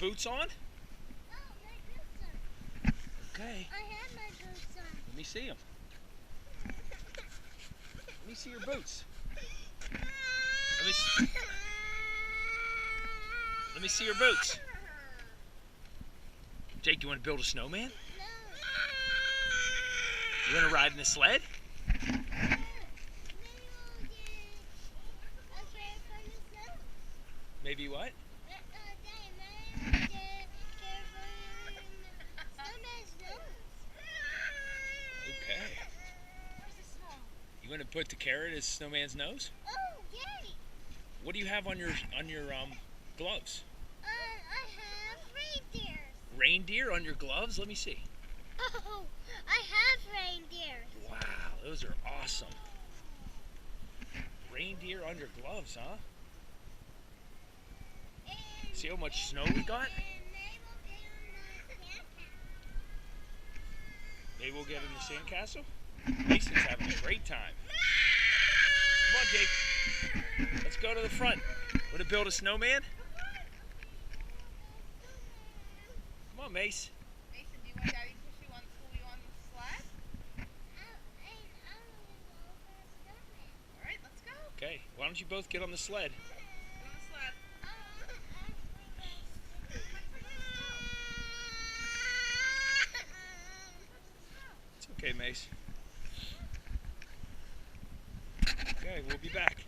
boots on? Oh, my boots on. Okay. I have my boots on. Let me see them. Let me see your boots. Let me see your boots. Jake, you want to build a snowman? No. You want to ride in the sled? Maybe we'll get a carrot for the snow. Maybe what? Daddy, maybe we'll get carrot for the snowman's nose. Okay. Where's the snow? You want to put the carrot as snowman's nose? Oh, Daddy. What do you have on your gloves? I have reindeers. Reindeer on your gloves? Let me see. Oh, I have reindeers. Wow, those are awesome. Reindeer on your gloves, huh? See how much snow we got? Maybe we'll get in the sandcastle? Mason's having a great time. Come on, Jake. Let's go to the front. Want to build a snowman? Come on, Mace. Mason, do you want Daddy to push you on the sled? All right, let's go. Okay, why don't you both get on the sled? Get on the sled. It's okay, Mace. Okay, we'll be back.